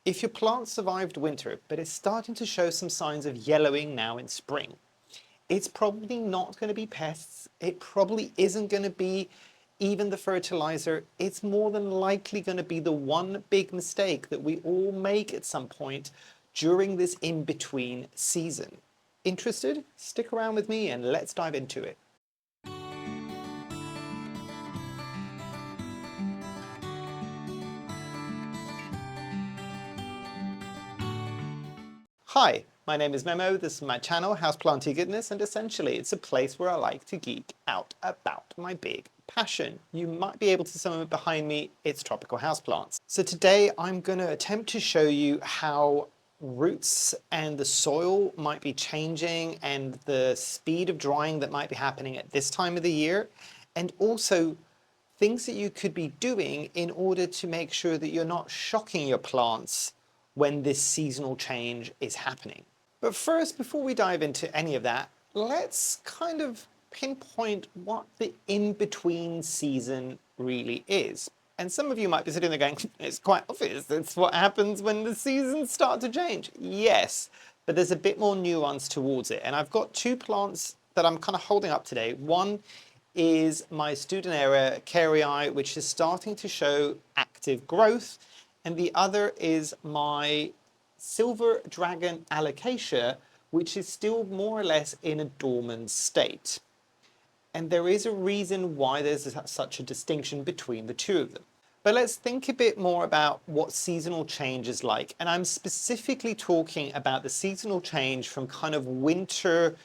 If your plant survived winter, but is starting to show some signs of yellowing now in spring, it's probably not going to be pests. It probably isn't going to be even the fertilizer. It's more than likely going to be the one big mistake that we all make at some point during this in-between season. Interested? Stick around with me and let's dive into it. Hi, my name is Memo, this is my channel, Houseplantygoodness, and essentially it's a place where I like to geek out about my big passion. You might be able to see some behind me, it's tropical houseplants. So today I'm going to attempt to show you how roots and the soil might be changing and the speed of drying that might be happening at this time of the year, and also things that you could be doing in order to make sure that you're not shocking your plants when this seasonal change is happening. But first, before we dive into any of that, let's kind of pinpoint what the in-between season really is. And some of you might be sitting there going, it's quite obvious, it's what happens when the seasons start to change. Yes, but there's a bit more nuance towards it. And I've got two plants that I'm kind of holding up today. One is my Studinera caryi, which is starting to show active growth, and the other is my Silver Dragon Alocasia, which is still more or less in a dormant state. And there is a reason why there's such a distinction between the two of them. But let's think a bit more about what seasonal change is like. And I'm specifically talking about the seasonal change from kind of winter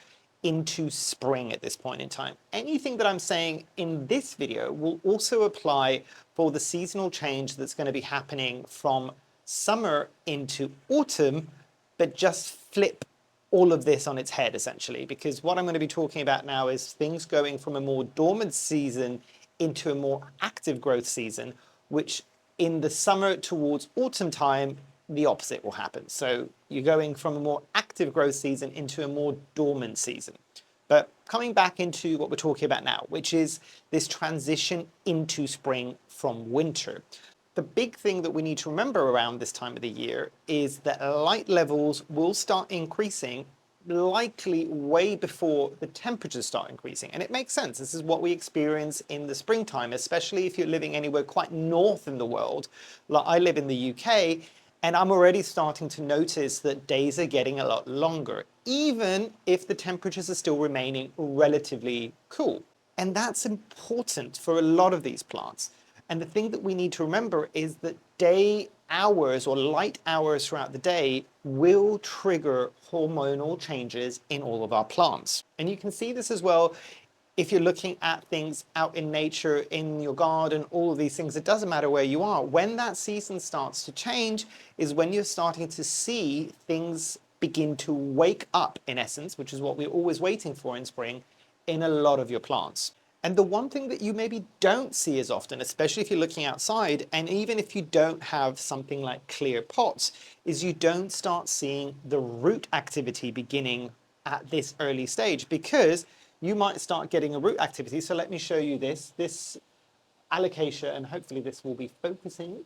into spring at this point in time. Anything that I'm saying in this video will also apply for the seasonal change that's going to be happening from summer into autumn, but just flip all of this on its head essentially, because what I'm going to be talking about now is things going from a more dormant season into a more active growth season, which in the summer towards autumn time, the opposite will happen. So you're going from a more active growth season into a more dormant season. But coming back into what we're talking about now, which is this transition into spring from winter. The big thing that we need to remember around this time of the year is that light levels will start increasing likely way before the temperatures start increasing. And it makes sense. This is what we experience in the springtime, especially if you're living anywhere quite north in the world. Like I live in the UK, and I'm already starting to notice that days are getting a lot longer, even if the temperatures are still remaining relatively cool. And that's important for a lot of these plants. And the thing that we need to remember is that day hours or light hours throughout the day will trigger hormonal changes in all of our plants. And you can see this as well if you're looking at things out in nature, in your garden, all of these things. It doesn't matter where you are. When that season starts to change is when you're starting to see things begin to wake up, in essence, which is what we're always waiting for in spring, in a lot of your plants. And the one thing that you maybe don't see as often, especially if you're looking outside, and even if you don't have something like clear pots, is you don't start seeing the root activity beginning at this early stage, because you might start getting a root activity. So let me show you this alocasia, and hopefully this will be focusing.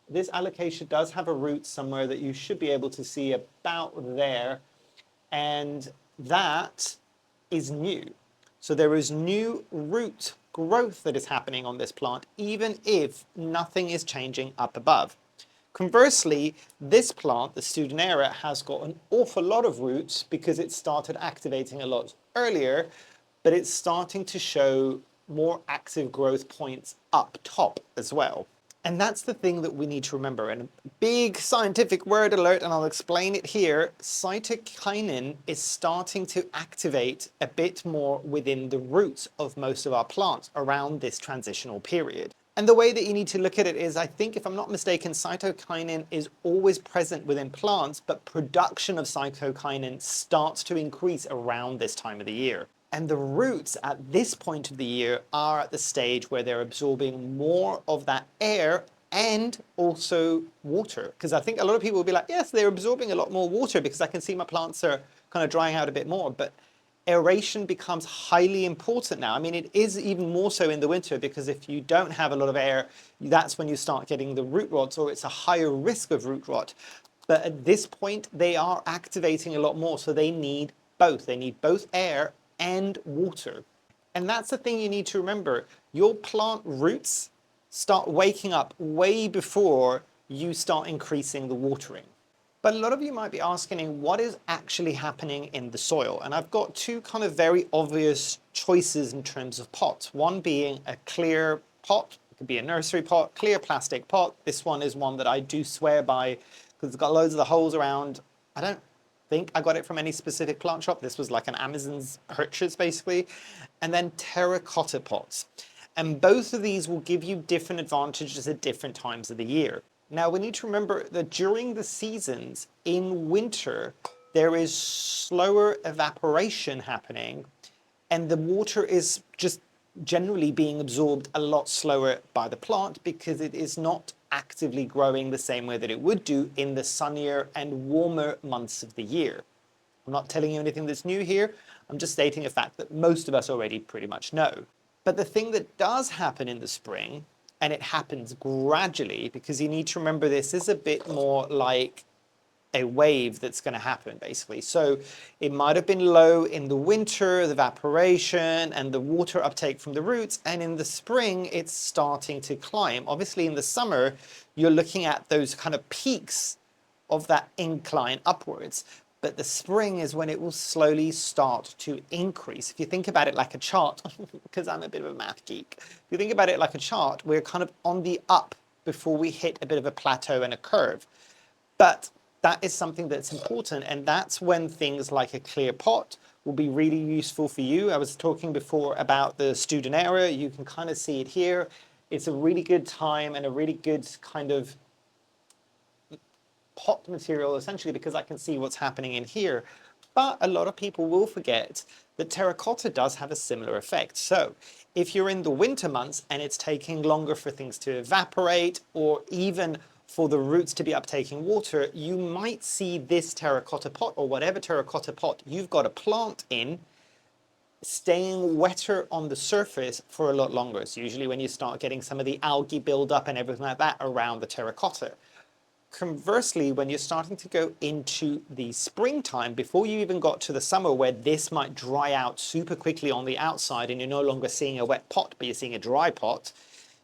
This alocasia does have a root somewhere that you should be able to see about there, and that is new. So there is new root growth that is happening on this plant, even if nothing is changing up above. Conversely, this plant, the Studinera, has got an awful lot of roots because it started activating a lot earlier, but it's starting to show more active growth points up top as well. And that's the thing that we need to remember. And a big scientific word alert, and I'll explain it here. Cytokinin is starting to activate a bit more within the roots of most of our plants around this transitional period. And the way that you need to look at it is, I think, if I'm not mistaken, cytokinin is always present within plants, but production of cytokinin starts to increase around this time of the year. And the roots at this point of the year are at the stage where they're absorbing more of that air and also water. Because I think a lot of people will be like, yes, they're absorbing a lot more water because I can see my plants are kind of drying out a bit more. But Aeration becomes highly important now. I mean, it is even more so in the winter, because if you don't have a lot of air, that's when you start getting the root rots, or it's a higher risk of root rot. But at this point, they are activating a lot more, so they need both. They need both air and water. And that's the thing you need to remember. Your plant roots start waking up way before you start increasing the watering. But a lot of you might be asking, what is actually happening in the soil? And I've got two kind of very obvious choices in terms of pots. One being a clear pot, it could be a nursery pot, clear plastic pot. This one is one that I do swear by because it's got loads of the holes around. I don't think I got it from any specific plant shop. This was like an Amazon's purchase basically. And then terracotta pots. And both of these will give you different advantages at different times of the year. Now we need to remember that during the seasons in winter, there is slower evaporation happening, and the water is just generally being absorbed a lot slower by the plant because it is not actively growing the same way that it would do in the sunnier and warmer months of the year. I'm not telling you anything that's new here. I'm just stating a fact that most of us already pretty much know. But the thing that does happen in the spring, and it happens gradually, because you need to remember this is a bit more like a wave that's going to happen basically. So it might have been low in the winter, the evaporation and the water uptake from the roots, and in the spring it's starting to climb. Obviously in the summer you're looking at those kind of peaks of that incline upwards, but the spring is when it will slowly start to increase. If you think about it like a chart, because I'm a bit of a math geek, if you think about it like a chart, we're kind of on the up before we hit a bit of a plateau and a curve. But that is something that's important, and that's when things like a clear pot will be really useful for you. I was talking before about the student area. You can kind of see it here. It's a really good time and a really good kind of pot material, essentially, because I can see what's happening in here. But a lot of people will forget that terracotta does have a similar effect. So if you're in the winter months and it's taking longer for things to evaporate, or even for the roots to be uptaking water, you might see this terracotta pot, or whatever terracotta pot you've got a plant in, staying wetter on the surface for a lot longer. It's usually when you start getting some of the algae buildup and everything like that around the terracotta. Conversely, when you're starting to go into the springtime, before you even got to the summer where this might dry out super quickly on the outside and you're no longer seeing a wet pot, but you're seeing a dry pot,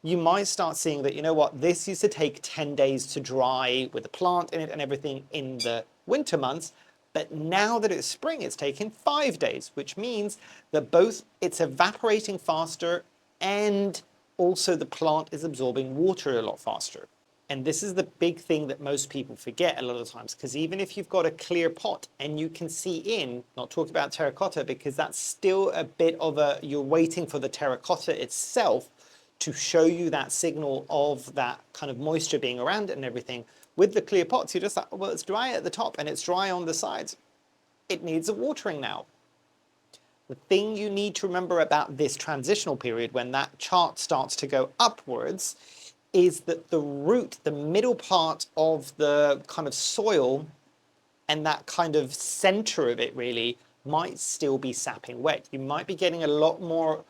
you might start seeing that, you know what, this used to take 10 days to dry with the plant in it and everything in the winter months, but now that it's spring, it's taking 5 days, which means that both it's evaporating faster and also the plant is absorbing water a lot faster. And this is the big thing that most people forget a lot of times, because even if you've got a clear pot and you can see in, not talking about terracotta, because that's still a bit of a, you're waiting for the terracotta itself to show you that signal of that kind of moisture being around it and everything. With the clear pots, you're just like, well, it's dry at the top and it's dry on the sides. It needs a watering now. The thing you need to remember about this transitional period, when that chart starts to go upwards, is that the root, the middle part of the kind of soil and that kind of center of it really might still be sapping wet. You might be getting a lot more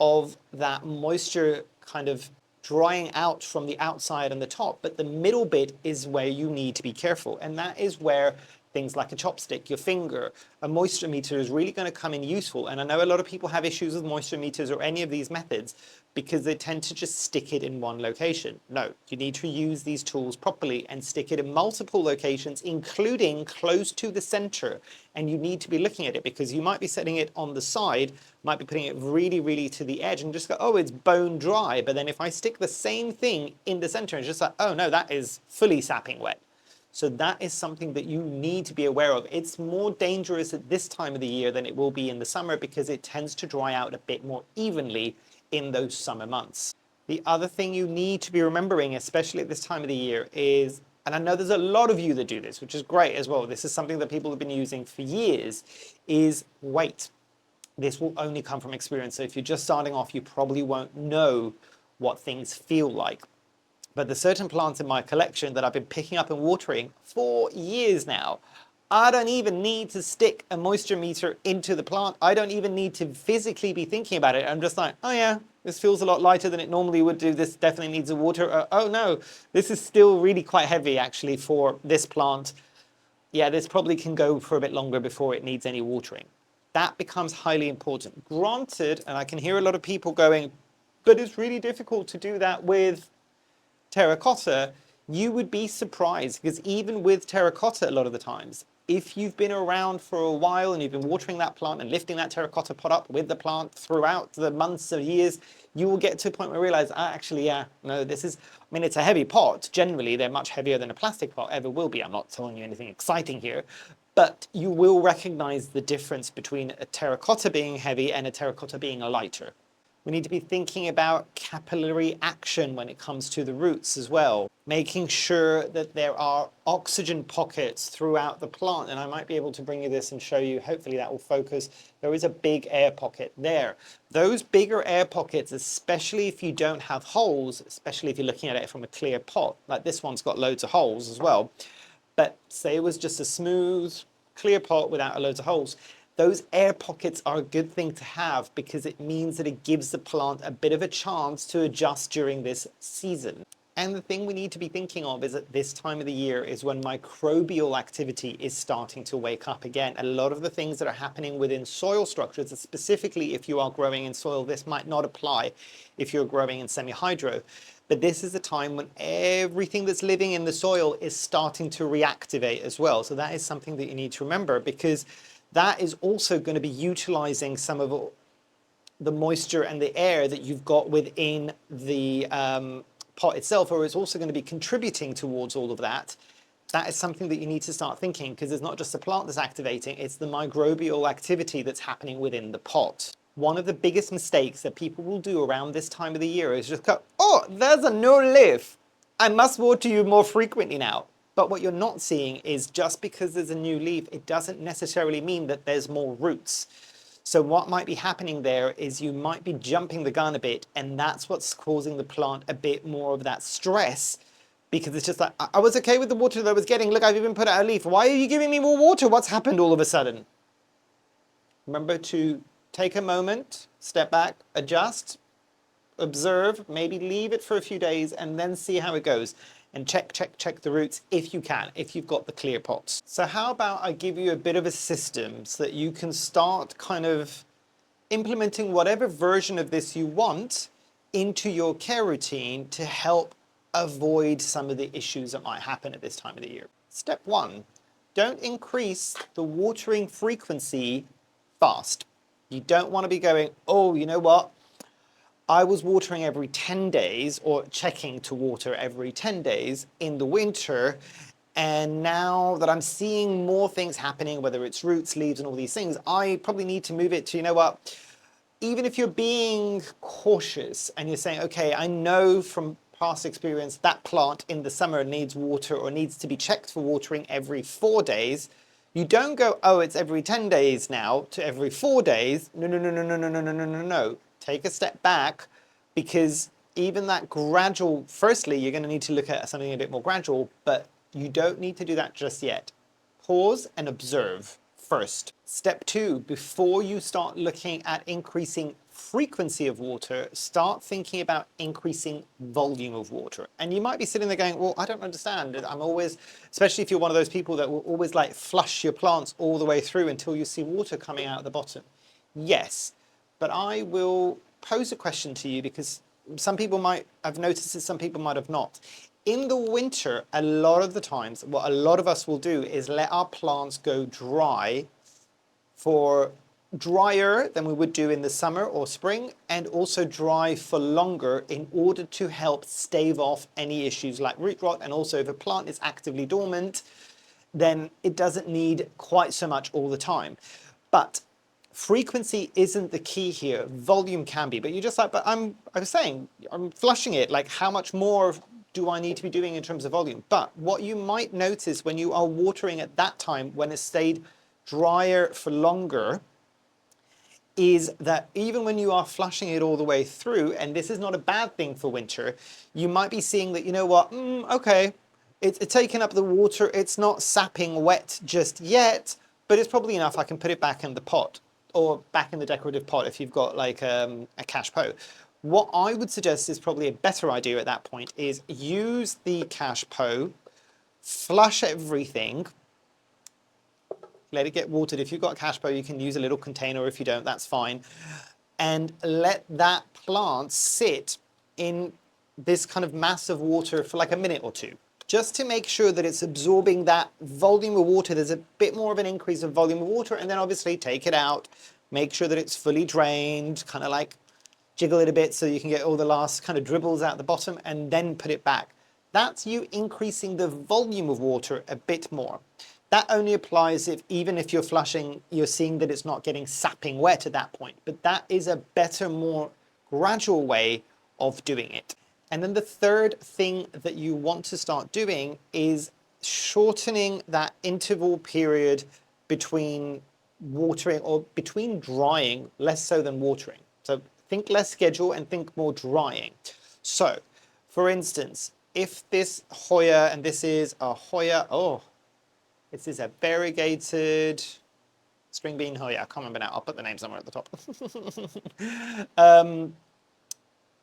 of that moisture kind of drying out from the outside and the top, but the middle bit is where you need to be careful. And that is where things like a chopstick, your finger, a moisture meter is really going to come in useful. And I know a lot of people have issues with moisture meters or any of these methods because they tend to just stick it in one location. No, you need to use these tools properly and stick it in multiple locations, including close to the center. And you need to be looking at it, because you might be setting it on the side, might be putting it really, really to the edge and just go, oh, it's bone dry. But then if I stick the same thing in the center, it's just like, oh no, that is fully sapping wet. So that is something that you need to be aware of. It's more dangerous at this time of the year than it will be in the summer, because it tends to dry out a bit more evenly in those summer months. The other thing you need to be remembering, especially at this time of the year, is, and I know there's a lot of you that do this, which is great as well, this is something that people have been using for years, is weight. This will only come from experience. So if you're just starting off, you probably won't know what things feel like. But there's certain plants in my collection that I've been picking up and watering for years now. I don't even need to stick a moisture meter into the plant. I don't even need to physically be thinking about it. I'm just like, oh yeah, this feels a lot lighter than it normally would do. This definitely needs a water. Oh no, this is still really quite heavy actually for this plant. Yeah, this probably can go for a bit longer before it needs any watering. That becomes highly important. Granted, and I can hear a lot of people going, but it's really difficult to do that with terracotta. You would be surprised, because even with terracotta, a lot of the times, if you've been around for a while and you've been watering that plant and lifting that terracotta pot up with the plant throughout the months or years, you will get to a point where you realize, actually, yeah, no, this is, I mean, it's a heavy pot. Generally, they're much heavier than a plastic pot ever will be. I'm not telling you anything exciting here, but you will recognize the difference between a terracotta being heavy and a terracotta being lighter. We need to be thinking about capillary action when it comes to the roots as well, making sure that there are oxygen pockets throughout the plant. And I might be able to bring you this and show you, hopefully that will focus. There is a big air pocket there. Those bigger air pockets, especially if you don't have holes, especially if you're looking at it from a clear pot, like this one's got loads of holes as well. But say it was just a smooth, clear pot without loads of holes. Those air pockets are a good thing to have because it means that it gives the plant a bit of a chance to adjust during this season. And the thing we need to be thinking of is at this time of the year is when microbial activity is starting to wake up again. A lot of the things that are happening within soil structures, specifically if you are growing in soil, this might not apply if you're growing in semi-hydro. But this is a time when everything that's living in the soil is starting to reactivate as well. So that is something that you need to remember, because that is also going to be utilizing some of the moisture and the air that you've got within the pot itself, or it's also going to be contributing towards all of that. That is something that you need to start thinking, because it's not just the plant that's activating, it's the microbial activity that's happening within the pot. One of the biggest mistakes that people will do around this time of the year is just go, oh, there's a new leaf. I must water you more frequently now. But what you're not seeing is just because there's a new leaf, it doesn't necessarily mean that there's more roots. So what might be happening there is you might be jumping the gun a bit, and that's what's causing the plant a bit more of that stress, because it's just like, I was okay with the water that I was getting. Look, I've even put out a leaf. Why are you giving me more water? What's happened all of a sudden? Remember to take a moment, step back, adjust, observe, maybe leave it for a few days, and then see how it goes. And check the roots if you can, if you've got the clear pots. So how about I give you a bit of a system so that you can start kind of implementing whatever version of this you want into your care routine to help avoid some of the issues that might happen at this time of the year. Step one, don't increase the watering frequency fast. You don't want to be going, oh, you know what? I was watering every 10 days or checking to water every 10 days in the winter. And now that I'm seeing more things happening, whether it's roots, leaves, and all these things, I probably need to move it to, you know what, even if you're being cautious and you're saying, okay, I know from past experience that plant in the summer needs water or needs to be checked for watering every 4 days, you don't go, oh, it's every 10 days now to every 4 days. No, no, no, no, no, no, no, no, no, no, no. Take a step back, because even that gradual, firstly, you're going to need to look at something a bit more gradual, but you don't need to do that just yet. Pause and observe first. Step two, before you start looking at increasing frequency of water, start thinking about increasing volume of water. And you might be sitting there going, well, I don't understand. I'm always, especially if you're one of those people that will always like flush your plants all the way through until you see water coming out at the bottom. Yes, but I will pose a question to you, because some people might have noticed it, some people might have not. In the winter, a lot of the times, what a lot of us will do is let our plants go dry for drier than we would do in the summer or spring, and also dry for longer in order to help stave off any issues like root rot. And also if a plant is actively dormant, then it doesn't need quite so much all the time. But frequency isn't the key here. Volume can be, but you're just like, but I was saying, I'm flushing it. Like, how much more do I need to be doing in terms of volume? But what you might notice when you are watering at that time, when it stayed drier for longer, is that even when you are flushing it all the way through, and this is not a bad thing for winter, you might be seeing that, you know what, okay, It's taking up the water. It's not sapping wet just yet, but it's probably enough. I can put it back in the pot or back in the decorative pot if you've got like a cash pot. What I would suggest is probably a better idea at that point is use the cash pot, flush everything, let it get watered. If you've got a cash pot, you can use a little container. If you don't, that's fine. And let that plant sit in this kind of mass of water for like a minute or two, just to make sure that it's absorbing that volume of water. There's a bit more of an increase of volume of water, and then obviously take it out, make sure that it's fully drained, kind of like jiggle it a bit so you can get all the last kind of dribbles out the bottom, and then put it back. That's you increasing the volume of water a bit more. That only applies if, even if you're flushing, you're seeing that it's not getting sapping wet at that point. But that is a better, more gradual way of doing it. And then the third thing that you want to start doing is shortening that interval period between watering or between drying, less so than watering. So think less schedule and think more drying. So, for instance, if this Hoya, and this is a Hoya, this is a variegated string bean Hoya. I can't remember now. I'll put the name somewhere at the top.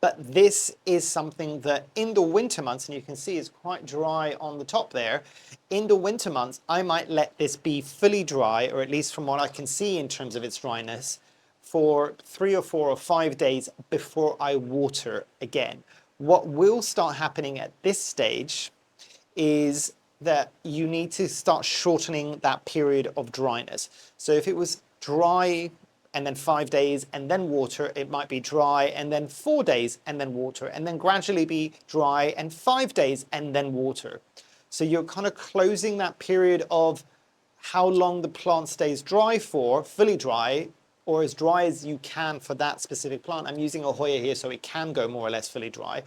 But this is something that in the winter months, and you can see it's quite dry on the top there, in the winter months, I might let this be fully dry, or at least from what I can see in terms of its dryness, for 3 or 4 or 5 days before I water again. What will start happening at this stage is that you need to start shortening that period of dryness. So if it was dry and then 5 days and then water, it might be dry and then 4 days and then water, and then gradually be dry and 5 days and then water. So you're kind of closing that period of how long the plant stays dry for, fully dry, or as dry as you can for that specific plant. I'm using a Hoya here so it can go more or less fully dry.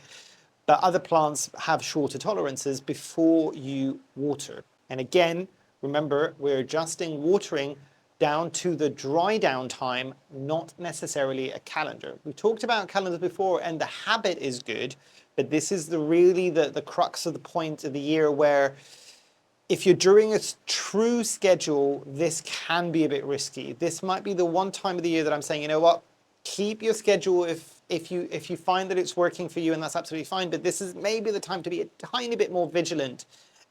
But other plants have shorter tolerances before you water. And again, remember, we're adjusting watering down to the dry down time, not necessarily a calendar. We talked about calendars before, and the habit is good, but this is really the crux of the point of the year where if you're doing a true schedule, this can be a bit risky. This might be the one time of the year that I'm saying, you know what, keep your schedule if you find that it's working for you, and that's absolutely fine, but this is maybe the time to be a tiny bit more vigilant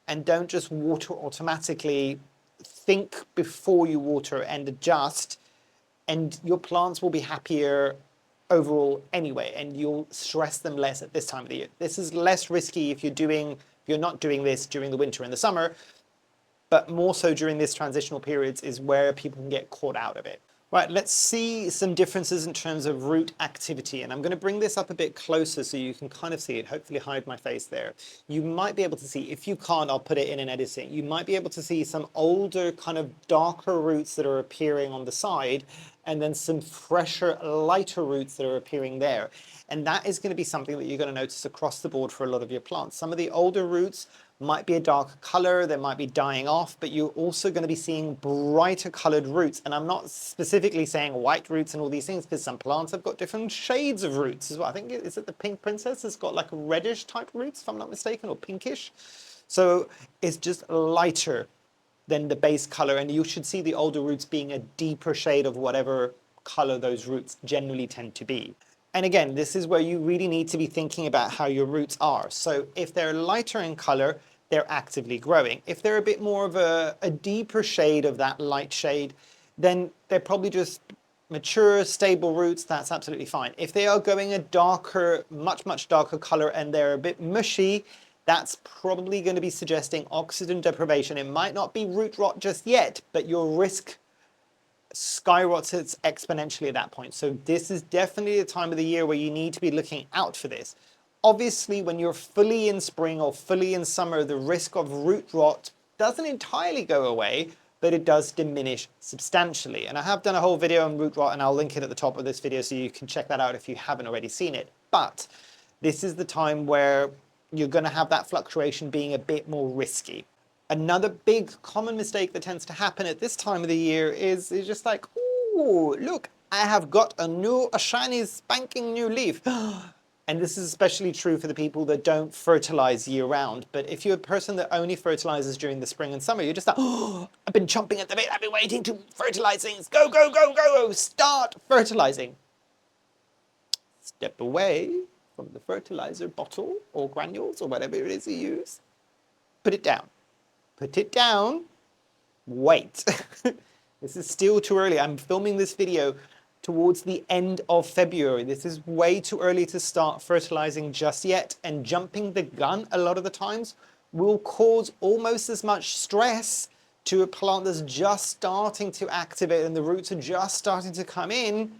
and don't just water automatically. Think before you water and adjust, and your plants will be happier overall anyway, and you'll stress them less at this time of the year. This is less risky if you're not doing this during the winter and the summer, but more so during this transitional periods is where people can get caught out of it. Right, let's see some differences in terms of root activity, and I'm going to bring this up a bit closer so you can kind of see it, hopefully hide my face there. You might be able to see, if you can't, I'll put it in editing, you might be able to see some older kind of darker roots that are appearing on the side, and then some fresher, lighter roots that are appearing there. And that is going to be something that you're going to notice across the board for a lot of your plants. Some of the older roots might be a dark color, they might be dying off, but you're also going to be seeing brighter colored roots. And I'm not specifically saying white roots and all these things, because some plants have got different shades of roots as well. I think, is it the Pink Princess has got like reddish type roots, if I'm not mistaken, or pinkish. So it's just lighter than the base color, and you should see the older roots being a deeper shade of whatever color those roots generally tend to be. And again, this is where you really need to be thinking about how your roots are. So if they're lighter in color, they're actively growing. If they're a bit more of a deeper shade of that light shade, then they're probably just mature, stable roots. That's absolutely fine. If they are going a darker, much darker color, and they're a bit mushy, that's probably going to be suggesting oxygen deprivation. It might not be root rot just yet, but your risk skyrockets exponentially at that point. So this is definitely the time of the year where you need to be looking out for this. Obviously, when you're fully in spring or fully in summer, the risk of root rot doesn't entirely go away, but it does diminish substantially. And I have done a whole video on root rot, and I'll link it at the top of this video so you can check that out if you haven't already seen it. But this is the time where you're going to have that fluctuation being a bit more risky. Another big common mistake that tends to happen at this time of the year is just like, ooh, look, I have got a shiny spanking new leaf. And this is especially true for the people that don't fertilize year round. But if you're a person that only fertilizes during the spring and summer, you're just like, oh, I've been chomping at the bit, I've been waiting to fertilize things. Go, go, go, go, start fertilizing. Step away from the fertilizer bottle or granules or whatever it is you use. Put it down. Put it down. Wait. This is still too early. I'm filming this video towards the end of February. This is way too early to start fertilizing just yet, and jumping the gun a lot of the times will cause almost as much stress to a plant that's just starting to activate and the roots are just starting to come in.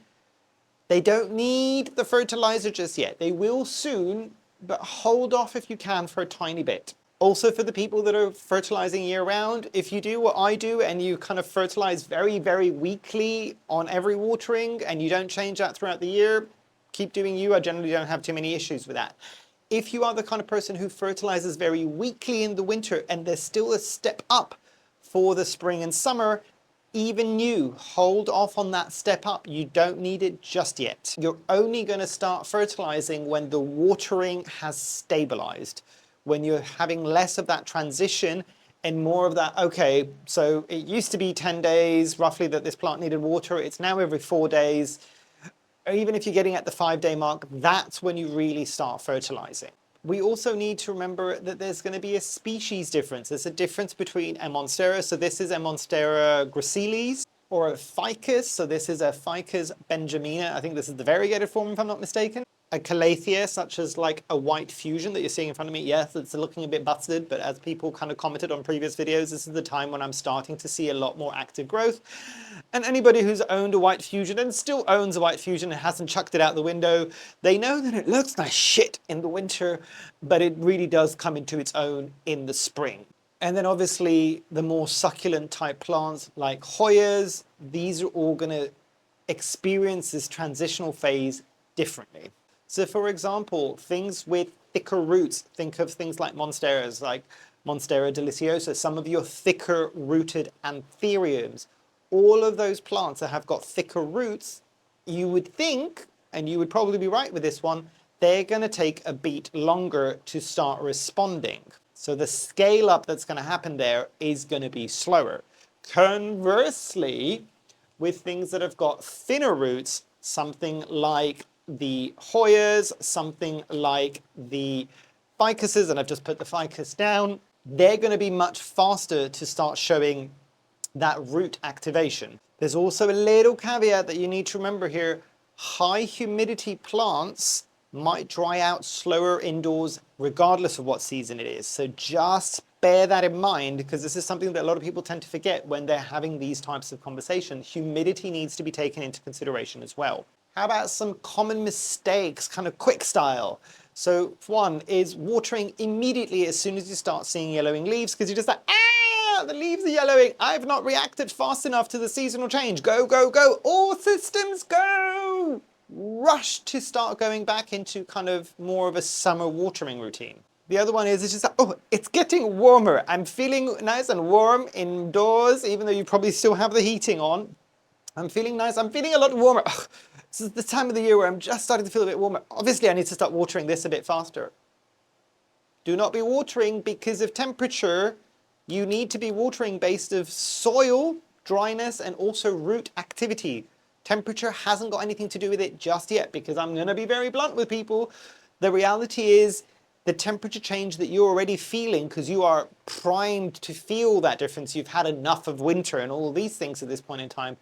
They don't need the fertilizer just yet. They will soon, but hold off if you can for a tiny bit. Also, for the people that are fertilizing year round, if you do what I do and you kind of fertilize very, very weakly on every watering and you don't change that throughout the year, keep doing you. I generally don't have too many issues with that. If you are the kind of person who fertilizes very weakly in the winter and there's still a step up for the spring and summer, even you, hold off on that step up. You don't need it just yet. You're only going to start fertilizing when the watering has stabilized. When you're having less of that transition and more of that, okay, so it used to be 10 days roughly that this plant needed water, it's now every 4 days. Or even if you're getting at the 5-day mark, that's when you really start fertilizing. We also need to remember that there's going to be a species difference. There's a difference between a monstera, so this is a monstera gracilis, or a ficus, so this is a ficus benjamina. I think this is the variegated form if I'm not mistaken. A calathea, such as like a white fusion that you're seeing in front of me. Yes, it's looking a bit busted, but as people kind of commented on previous videos, this is the time when I'm starting to see a lot more active growth. And anybody who's owned a white fusion and still owns a white fusion and hasn't chucked it out the window, they know that it looks like shit in the winter, but it really does come into its own in the spring. And then obviously the more succulent type plants like Hoyas, these are all going to experience this transitional phase differently. So for example, things with thicker roots, think of things like monsteras, like Monstera deliciosa, some of your thicker rooted anthuriums. All of those plants that have got thicker roots, you would think, and you would probably be right with this one, they're going to take a beat longer to start responding. So the scale up that's going to happen there is going to be slower. Conversely, with things that have got thinner roots, something like the Hoyas, something like the ficuses, and I've just put the ficus down, they're going to be much faster to start showing that root activation. There's also a little caveat that you need to remember here. High humidity plants might dry out slower indoors regardless of what season it is. So just bear that in mind, because this is something that a lot of people tend to forget when they're having these types of conversations. Humidity needs to be taken into consideration as well. How about some common mistakes, kind of quick style? So one is watering immediately as soon as you start seeing yellowing leaves, because you're just like, ah, the leaves are yellowing. I've not reacted fast enough to the seasonal change. Go, go, go. All systems go. Rush to start going back into kind of more of a summer watering routine. The other one is, it's just like, oh, it's getting warmer. I'm feeling nice and warm indoors, even though you probably still have the heating on. I'm feeling nice. I'm feeling a lot warmer. Ugh, this is the time of the year where I'm just starting to feel a bit warmer. Obviously, I need to start watering this a bit faster. Do not be watering because of temperature. You need to be watering based of soil, dryness, and also root activity. Temperature hasn't got anything to do with it just yet, because I'm going to be very blunt with people. The reality is the temperature change that you're already feeling, because you are primed to feel that difference. You've had enough of winter and all these things at this point in time,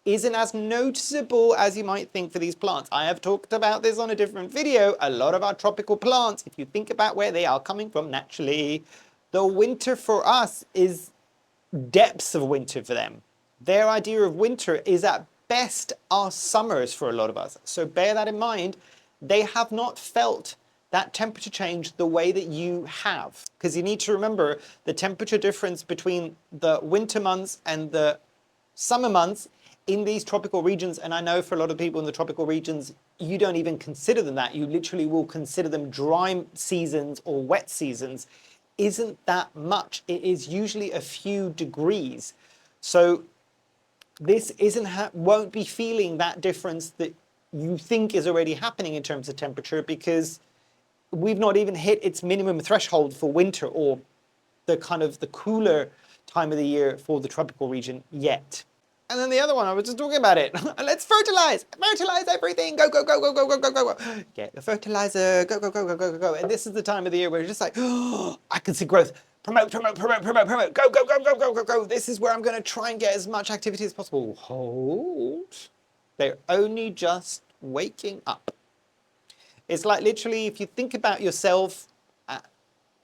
isn't as noticeable as you might think for these plants. I have talked about this on a different video. A lot of our tropical plants, if you think about where they are coming from naturally, the winter for us is depths of winter for them. Their idea of winter is at best our summers for a lot of us. So bear that in mind. They have not felt that temperature change the way that you have. Because you need to remember the temperature difference between the winter months and the summer months in these tropical regions, and I know for a lot of people in the tropical regions, you don't even consider them that. You literally will consider them dry seasons or wet seasons. Isn't that much. It is usually a few degrees. So this won't be feeling that difference that you think is already happening in terms of temperature, because we've not even hit its minimum threshold for winter, or the kind of the cooler time of the year for the tropical region yet. And then the other one, I was just talking about it. Let's fertilize everything. Go, go, go, go, go, go, go, go, go. Get the fertilizer. Go, go, go, go, go, go, go. And this is the time of the year where you're just like, oh, I can see growth. Promote, promote, promote, promote, promote. Go, go, go, go, go, go, go. This is where I'm going to try and get as much activity as possible. Hold. They're only just waking up. It's like literally, if you think about yourself,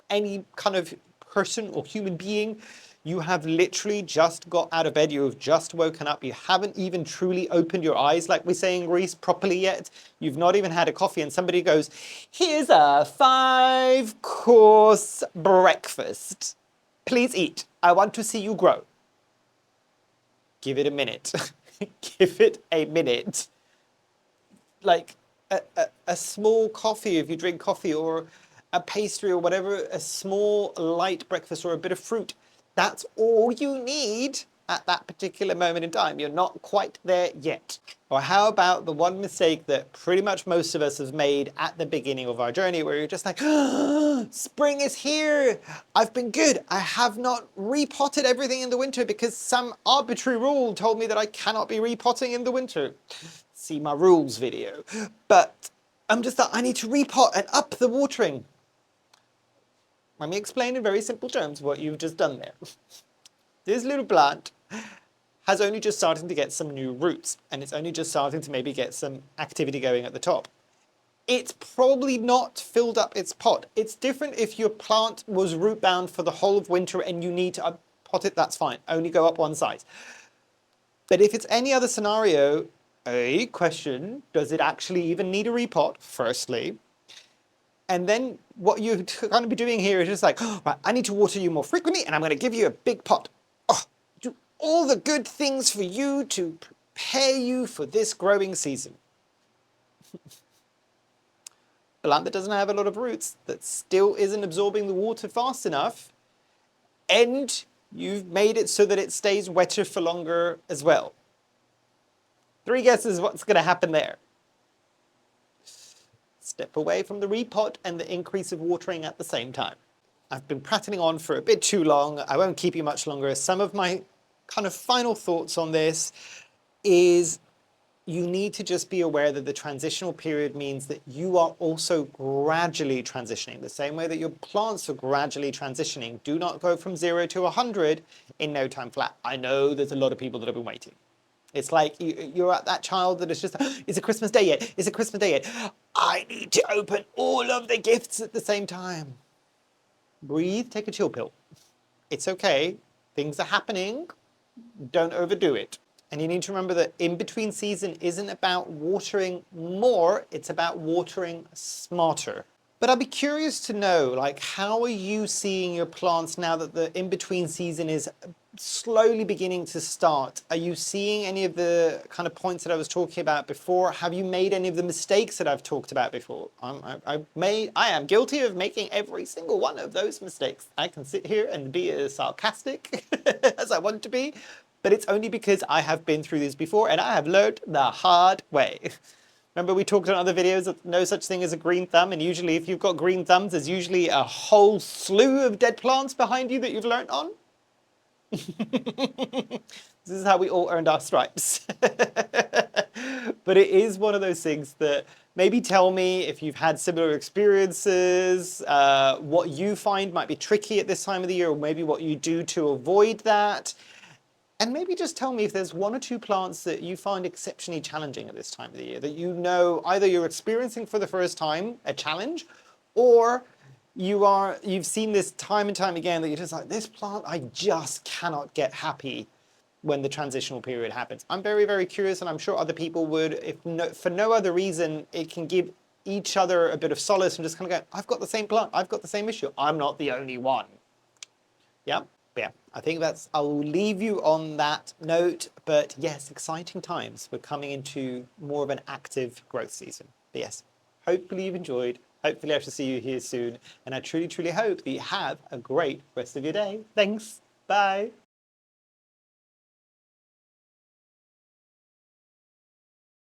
any kind of person or human being, you have literally just got out of bed, you have just woken up, you haven't even truly opened your eyes, like we say in Greece, properly yet. You've not even had a coffee, and somebody goes, here's a 5-course breakfast. Please eat. I want to see you grow. Give it a minute. Give it a minute. Like a small coffee, if you drink coffee, or a pastry or whatever, a small light breakfast or a bit of fruit. That's all you need at that particular moment in time. You're not quite there yet. Or how about the one mistake that pretty much most of us have made at the beginning of our journey, where you're just like, oh, spring is here. I've been good. I have not repotted everything in the winter because some arbitrary rule told me that I cannot be repotting in the winter. See my rules video. But I'm just like, I need to repot and up the watering. Let me explain in very simple terms what you've just done there. This little plant has only just started to get some new roots, and it's only just starting to maybe get some activity going at the top. It's probably not filled up its pot. It's different if your plant was root bound for the whole of winter and you need to pot it, that's fine. Only go up one size. But if it's any other scenario, a question, does it actually even need a repot, firstly? And then what you're going to be doing here is just like, oh, right, I need to water you more frequently, and I'm going to give you a big pot. Oh, do all the good things for you to prepare you for this growing season. A plant that doesn't have a lot of roots, that still isn't absorbing the water fast enough, and you've made it so that it stays wetter for longer as well. 3 guesses what's going to happen there. Step away from the repot and the increase of watering at the same time. I've been prattling on for a bit too long. I won't keep you much longer. Some of my kind of final thoughts on this is you need to just be aware that the transitional period means that you are also gradually transitioning. The same way that your plants are gradually transitioning. Do not go from 0 to 100 in no time flat. I know there's a lot of people that have been waiting. It's like you're at that child that is just, is it Christmas Day yet? Is it Christmas Day yet? I need to open all of the gifts at the same time. Breathe, take a chill pill. It's okay. Things are happening. Don't overdo it. And you need to remember that in-between season isn't about watering more, it's about watering smarter. But I'd be curious to know, like, how are you seeing your plants now that the in-between season is slowly beginning to start? Are you seeing any of the kind of points that I was talking about before? Have you made any of the mistakes that I've talked about before? I am guilty of making every single one of those mistakes. I can sit here and be as sarcastic as I want to be, but it's only because I have been through this before and I have learned the hard way. Remember we talked in other videos that no such thing as a green thumb, and usually if you've got green thumbs, there's usually a whole slew of dead plants behind you that you've learnt on. This is how we all earned our stripes. But it is one of those things that maybe tell me if you've had similar experiences, what you find might be tricky at this time of the year, or maybe what you do to avoid that. And maybe just tell me if there's 1 or 2 plants that you find exceptionally challenging at this time of the year, that you know either you're experiencing for the first time a challenge, or you've seen this time and time again that you're just like, this plant, I just cannot get happy when the transitional period happens. I'm very, very curious, and I'm sure other people would, if for no other reason, it can give each other a bit of solace and just kind of go, I've got the same plant, I've got the same issue, I'm not the only one. Yeah. Yeah, I think I'll leave you on that note, but yes, exciting times. We're coming into more of an active growth season. But yes, hopefully you've enjoyed. Hopefully I shall see you here soon. And I truly, truly hope that you have a great rest of your day. Thanks. Bye.